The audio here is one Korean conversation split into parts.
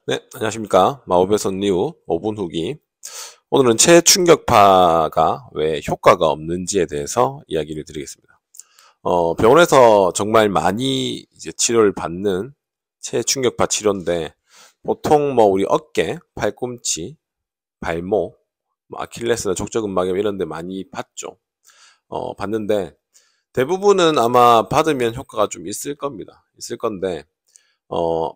네, 안녕하십니까. 마법의 선리후 5분 후기. 오늘은 체충격파가 왜 효과가 없는지에 대해서 이야기를 드리겠습니다. 병원에서 정말 많이 이제 치료를 받는 체충격파 치료인데, 보통 뭐 우리 어깨, 팔꿈치, 발목, 뭐 아킬레스나 족저근막염 이런 데 많이 받죠. 받는데, 대부분은 아마 받으면 효과가 좀 있을 겁니다. 있을 건데,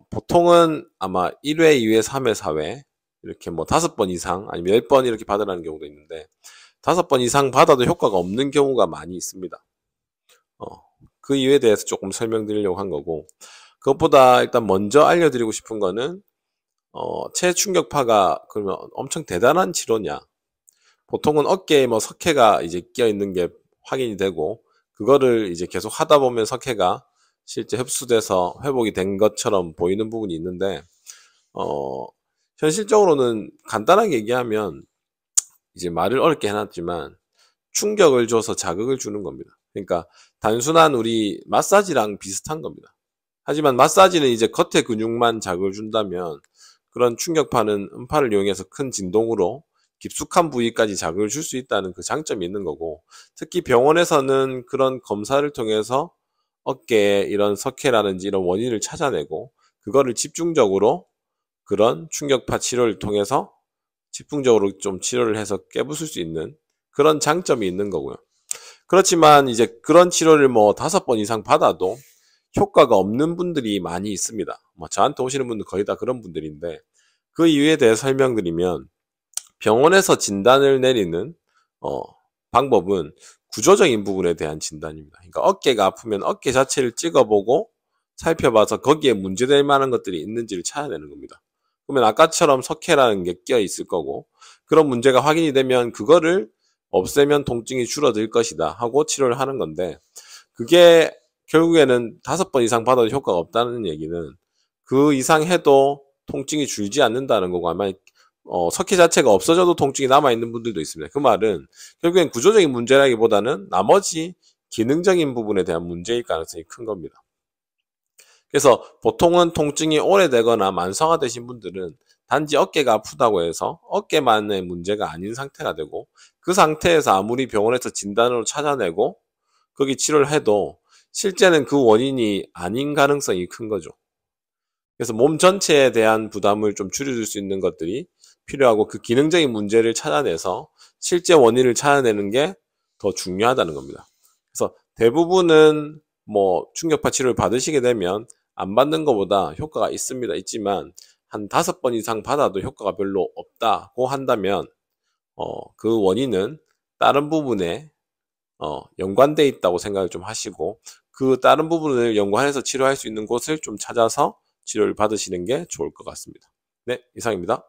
보통은 아마 1회, 2회, 3회, 4회 이렇게 뭐 5번 이상 아니면 10번 이렇게 받으라는 경우도 있는데 5번 이상 받아도 효과가 없는 경우가 많이 있습니다. 어, 그 이유에 대해서 조금 설명드리려고 한 거고, 그것보다 일단 먼저 알려드리고 싶은 거는 체충격파가 그러면 엄청 대단한 치료냐. 보통은 어깨에 뭐 석회가 이제 끼어 있는 게 확인이 되고, 그거를 이제 계속 하다 보면 석회가 실제 흡수돼서 회복이 된 것처럼 보이는 부분이 있는데, 어, 현실적으로는 간단하게 얘기하면, 이제 말을 어렵게 해놨지만, 충격을 줘서 자극을 주는 겁니다. 그러니까, 단순한 우리 마사지랑 비슷한 겁니다. 하지만 마사지는 이제 겉에 근육만 자극을 준다면, 그런 충격파는 음파를 이용해서 큰 진동으로 깊숙한 부위까지 자극을 줄 수 있다는 그 장점이 있는 거고, 특히 병원에서는 그런 검사를 통해서 어깨에 이런 석회라든지 이런 원인을 찾아내고, 그거를 집중적으로 그런 충격파 치료를 통해서 집중적으로 좀 치료를 해서 깨부술 수 있는 그런 장점이 있는 거고요. 그렇지만 이제 그런 치료를 뭐 5번 이상 받아도 효과가 없는 분들이 많이 있습니다. 뭐 저한테 오시는 분들 거의 다 그런 분들인데, 그 이유에 대해 설명드리면, 병원에서 진단을 내리는 어, 방법은 구조적인 부분에 대한 진단입니다. 그러니까 어깨가 아프면 어깨 자체를 찍어보고 살펴봐서 거기에 문제될 만한 것들이 있는지를 찾아내는 겁니다. 그러면 아까처럼 석회라는 게 끼어 있을 거고, 그런 문제가 확인이 되면 그거를 없애면 통증이 줄어들 것이다 하고 치료를 하는 건데, 그게 결국에는 5번 이상 받아도 효과가 없다는 얘기는 그 이상 해도 통증이 줄지 않는다는 거고, 아마 석회 자체가 없어져도 통증이 남아있는 분들도 있습니다. 그 말은 결국엔 구조적인 문제라기보다는 나머지 기능적인 부분에 대한 문제일 가능성이 큰 겁니다. 그래서 보통은 통증이 오래되거나 만성화되신 분들은 단지 어깨가 아프다고 해서 어깨만의 문제가 아닌 상태가 되고, 그 상태에서 아무리 병원에서 진단으로 찾아내고 거기 치료를 해도 실제는 그 원인이 아닌 가능성이 큰 거죠. 그래서 몸 전체에 대한 부담을 좀 줄여줄 수 있는 것들이 필요하고, 그 기능적인 문제를 찾아내서 실제 원인을 찾아내는 게 더 중요하다는 겁니다. 그래서 대부분은 뭐 충격파 치료를 받으시게 되면 안 받는 것보다 효과가 있습니다. 있지만 한 5번 이상 받아도 효과가 별로 없다고 한다면 그 원인은 다른 부분에 연관돼 있다고 생각을 좀 하시고, 그 다른 부분을 연관해서 치료할 수 있는 곳을 좀 찾아서 치료를 받으시는 게 좋을 것 같습니다. 네, 이상입니다.